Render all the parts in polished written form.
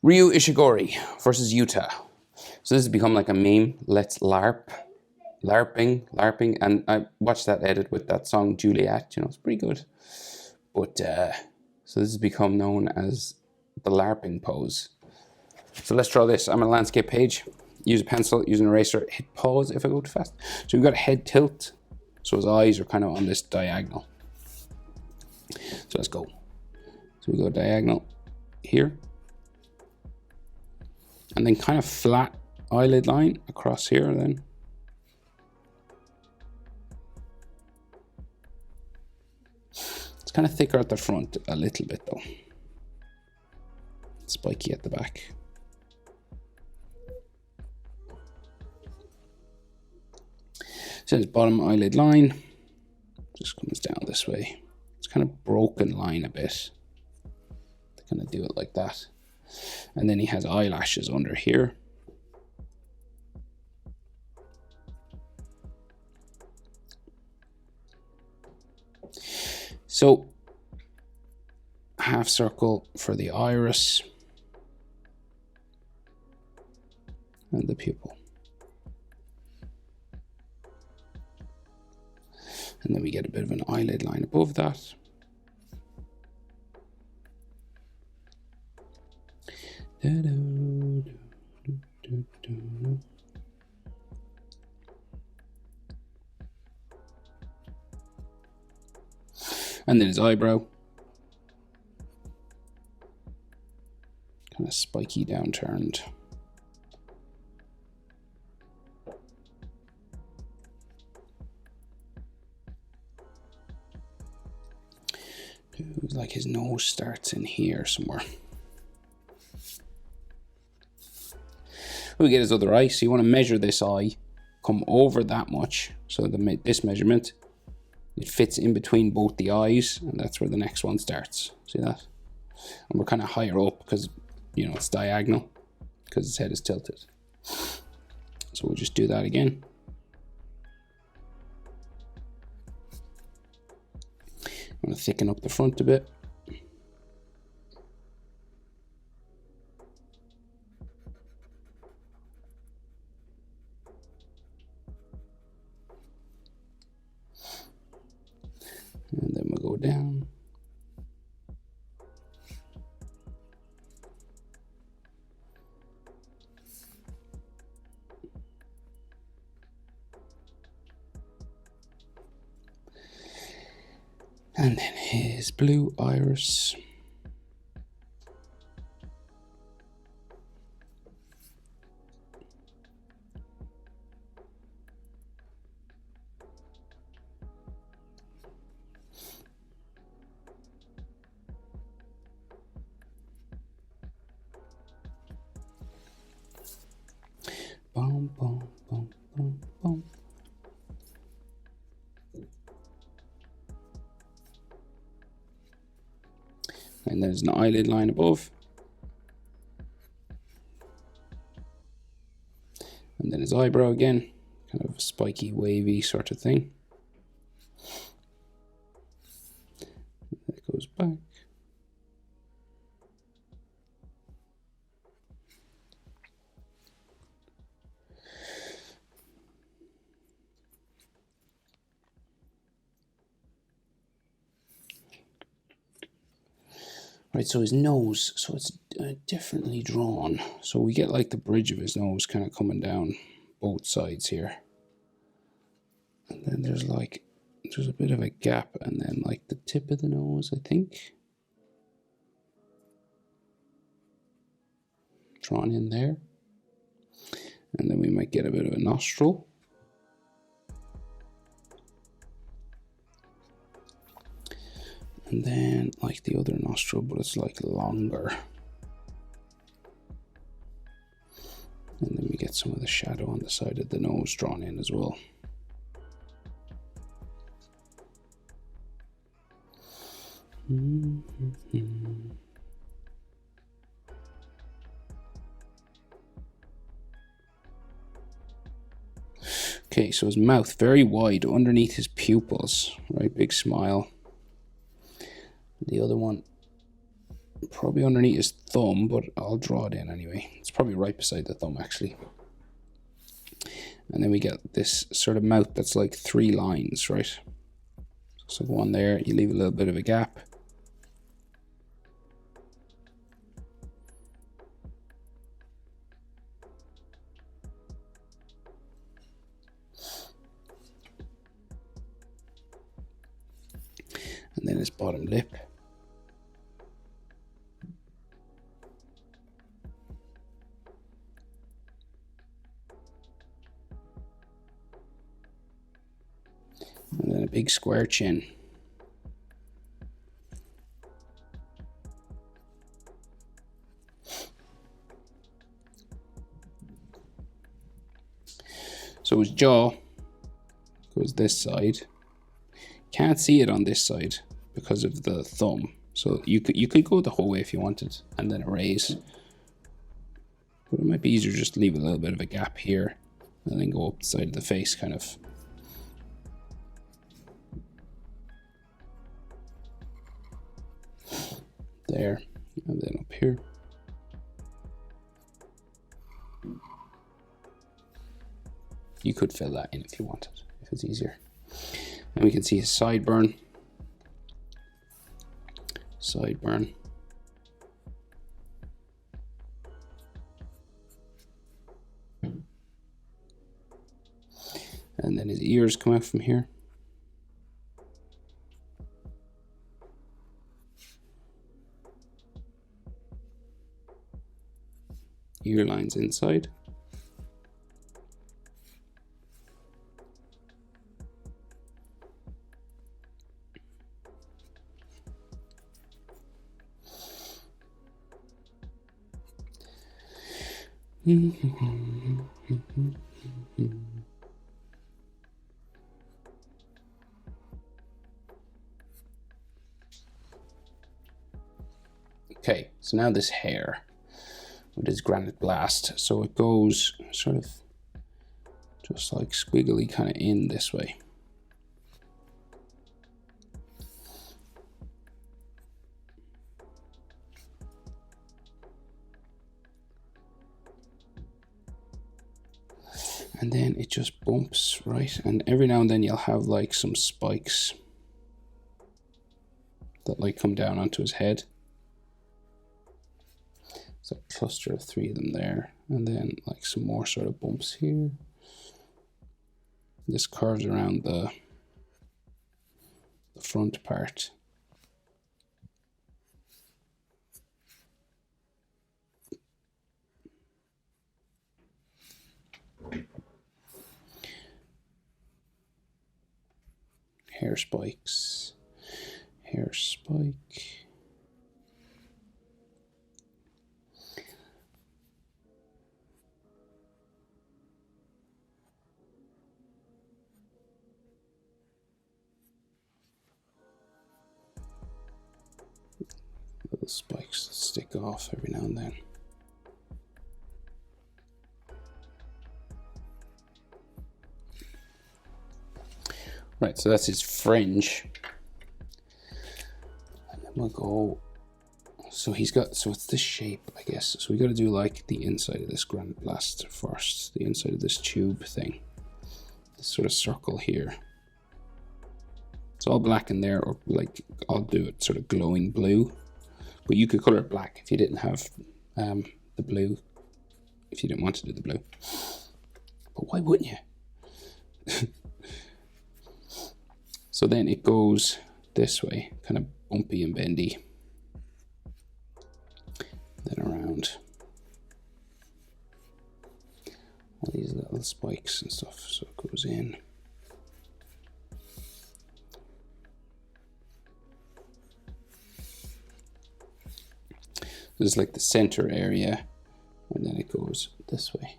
Ryu Ishigori versus Yuta. So this has become like a meme. Let's LARP. LARPing. And I watched that edit with that song Juliet. You know, it's pretty good. But, so this has become known as the LARPing pose. So let's draw this. I'm on a landscape page. Use a pencil, use an eraser, hit pause if I go too fast. So we've got a head tilt. So his eyes are kind of on this diagonal. So let's go. So we go diagonal here. And then kind of flat eyelid line across here then. It's kind of thicker at the front a little bit though. Spiky at the back. So his bottom eyelid line just comes down this way. It's kind of broken line a bit. To kind of do it like that. And then he has eyelashes under here. So half circle for the iris and the pupil. And then we get a bit of an eyelid line above that. And then his eyebrow. Kind of spiky downturned. Like his nose starts in here somewhere. We get his other eye. So you want to measure this eye, come over that much. So this measurement, it fits in between both the eyes, and that's where the next one starts. See that? And we're kind of higher up because, you know, it's diagonal because his head is tilted. So we'll just do that again. I'm going to thicken up the front a bit. And then we'll go down. And then his blue iris. Boom, boom, boom, boom, boom. And there's an eyelid line above. And then his eyebrow again, kind of a spiky, wavy sort of thing. That goes back. Right, so his nose, so it's differently drawn. So we get like the bridge of his nose kind of coming down both sides here. And then there's a bit of a gap, and then like the tip of the nose, I think. Drawn in there. And then we might get a bit of a nostril. And then like the other nostril, but it's like longer. And then we get some of the shadow on the side of the nose drawn in as well. Okay, so his mouth very wide underneath his pupils, right? Big smile. The other one Probably underneath his thumb, but I'll draw it in anyway. It's probably right beside the thumb, actually. And then we get this sort of mouth that's like 3 lines, right? So one there, you leave a little bit of a gap. And then his bottom lip. And then a big square chin. So his jaw goes this side. Can't see it on this side because of the thumb. So you could go the whole way if you wanted and then erase. But it might be easier just to leave a little bit of a gap here and then go up the side of the face kind of. There, and then up here. You could fill that in if you wanted, if it's easier. And we can see his sideburn. Sideburn. And then his ears come out from here. Ear lines inside. Okay, so now this hair with his granite blast. So it goes sort of just like squiggly kind of in this way. And then it just bumps, right? And every now and then you'll have like some spikes that like come down onto his head. It's a cluster of 3 of them there. And then like some more sort of bumps here. This curves around the front part. Hair spikes, hair spike. Little spikes that stick off every now and then. Right, so that's his fringe. And then we'll go, so he's got, so it's this shape, I guess. So we got to do like the inside of this granite blast first, the inside of this tube thing. This sort of circle here. It's all black in there, or like I'll do it sort of glowing blue. But you could color it black if you didn't have the blue, if you didn't want to do the blue. But why wouldn't you? So then it goes this way, kind of bumpy and bendy. Then around. All these little spikes and stuff, so it goes in. This is like the center area, and then it goes this way.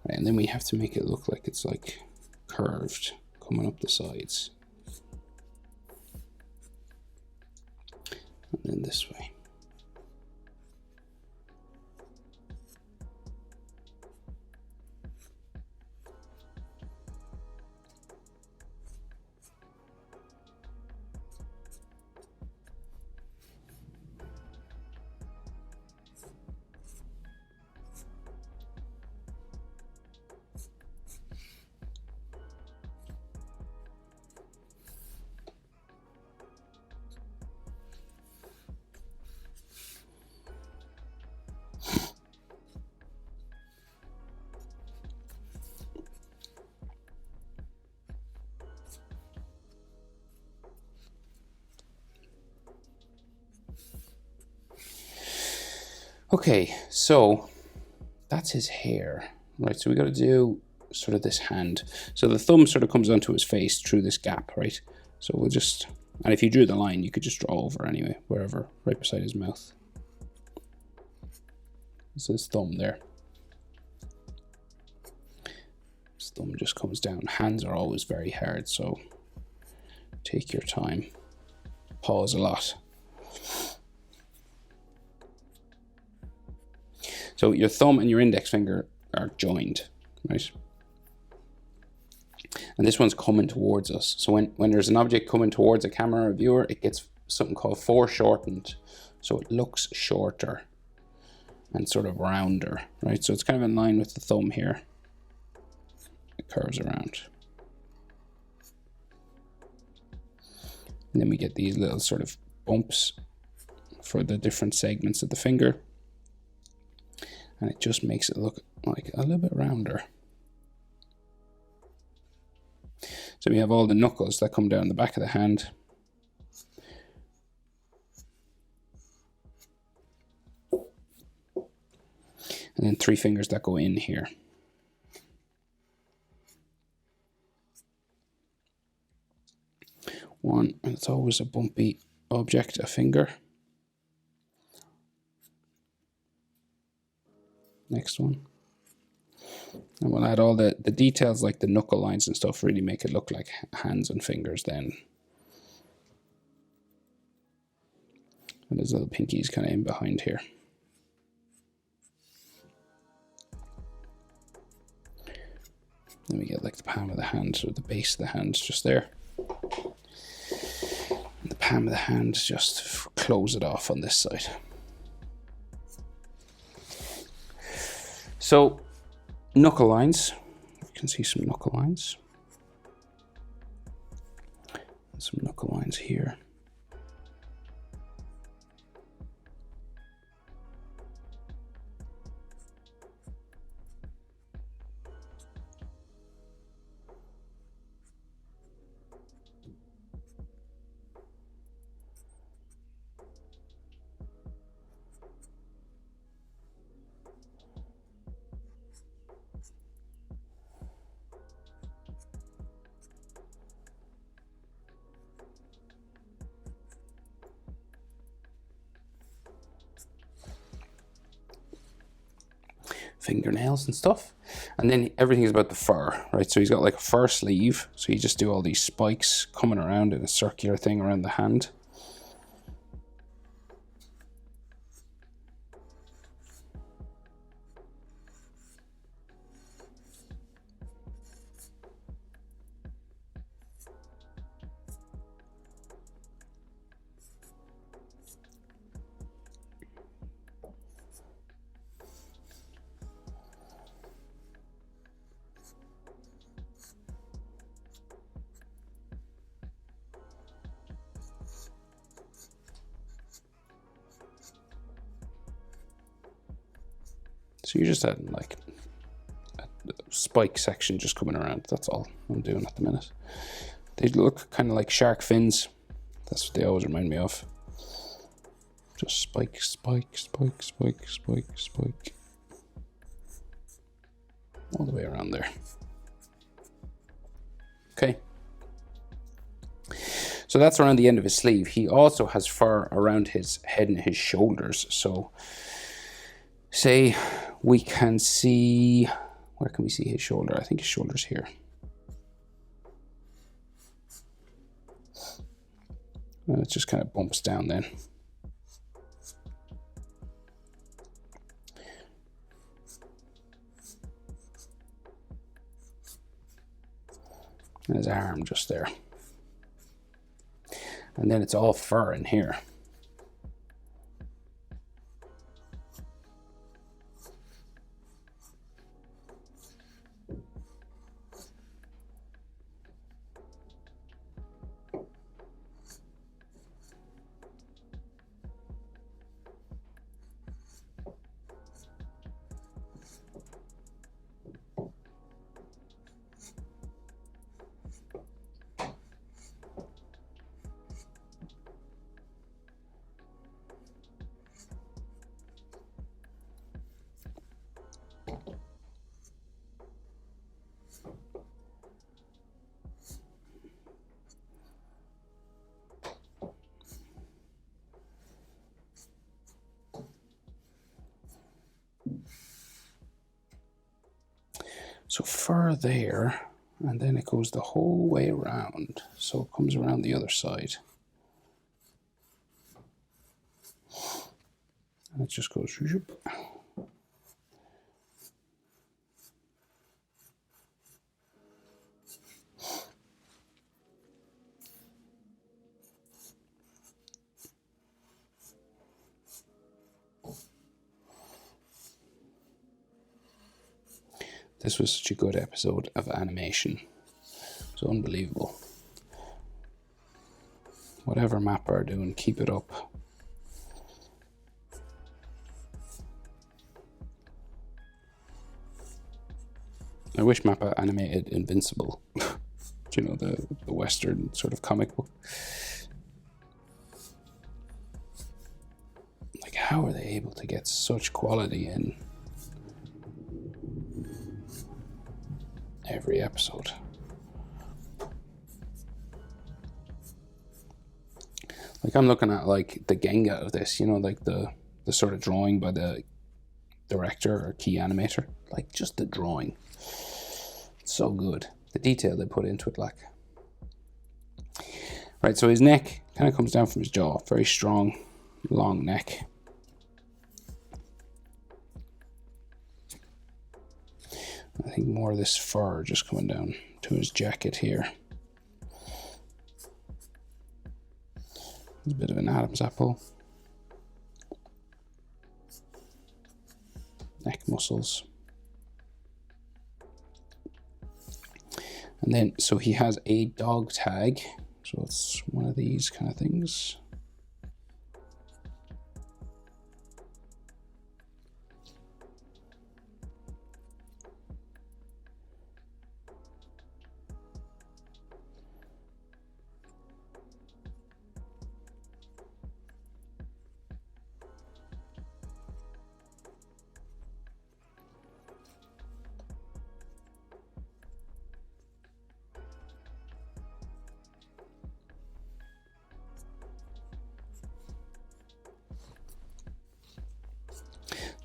Right, and then we have to make it look like it's like curved, coming up the sides. And then this way. Okay, so that's his hair, right? So we got to do sort of this hand. So the thumb sort of comes onto his face through this gap, right? So we'll just, and if you drew the line, you could just draw over anyway, wherever, right beside his mouth. This is his thumb there. His thumb just comes down. Hands are always very hard, so take your time. Pause a lot. So your thumb and your index finger are joined, right? And this one's coming towards us. So when there's an object coming towards a camera or a viewer, it gets something called foreshortened. So it looks shorter and sort of rounder, right? So it's kind of in line with the thumb here. It curves around. And then we get these little sort of bumps for the different segments of the finger. And it just makes it look like a little bit rounder. So we have all the knuckles that come down the back of the hand. And then 3 fingers that go in here. One, and it's always a bumpy object, a finger. Next one. And we'll add all the details like the knuckle lines and stuff, really make it look like hands and fingers then. And there's little pinkies kind of in behind here. Then we get like the palm of the hand, or the base of the hand just there. And the palm of the hand, just close it off on this side. So, knuckle lines. You can see some knuckle lines. And some knuckle lines here. Fingernails and stuff. And then everything is about the fur, right? So he's got like a fur sleeve. So you just do all these spikes coming around in a circular thing around the hand. So you're just adding like a spike section just coming around. That's all I'm doing at the minute. They look kind of like shark fins. That's what they always remind me of. Just spike, spike, spike, spike, spike, spike. All the way around there. Okay. So that's around the end of his sleeve. He also has fur around his head and his shoulders. So say we can see, where can we see his shoulder? I think his shoulder's here. And it just kind of bumps down then. And his arm just there. And then it's all fur in here. So fur there, and then it goes the whole way around. So it comes around the other side. And it just goes. This was such a good episode of animation. It's unbelievable. Whatever Mappa are doing, keep it up. I wish Mappa animated Invincible. You know, the Western sort of comic book. Like, how are they able to get such quality in every episode? Like, I'm looking at like the Genga of this, you know, like the sort of drawing by the director or key animator. Like, just the drawing. It's so good. The detail they put into it, like. Right, so his neck kind of comes down from his jaw. Very strong, long neck. I think more of this fur just coming down to his jacket here. There's a bit of an Adam's apple. Neck muscles. And then, so he has a dog tag. So it's one of these kind of things.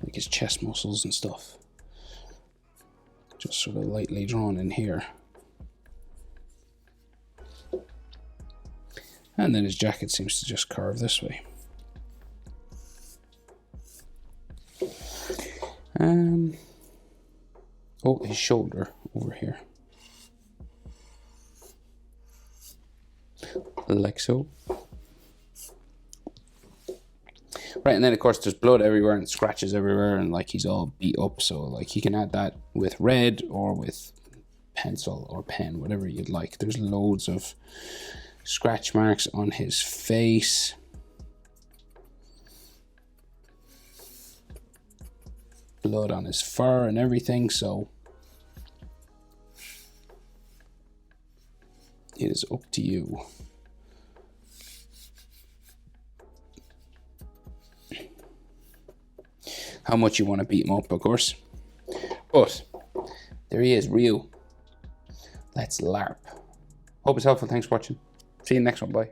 Like his chest muscles and stuff. Just sort of lightly drawn in here. And then his jacket seems to just curve this way. Oh, his shoulder over here. Like so. Right, and then of course there's blood everywhere and scratches everywhere and like he's all beat up, so like you can add that with red or with pencil or pen, whatever you'd like. There's loads of scratch marks on his face. Blood on his fur and everything, so it is up to you. How much you want to beat him up, of course. But there he is, Ryu. Let's LARP. Hope it's helpful. Thanks for watching. See you in the next one. Bye.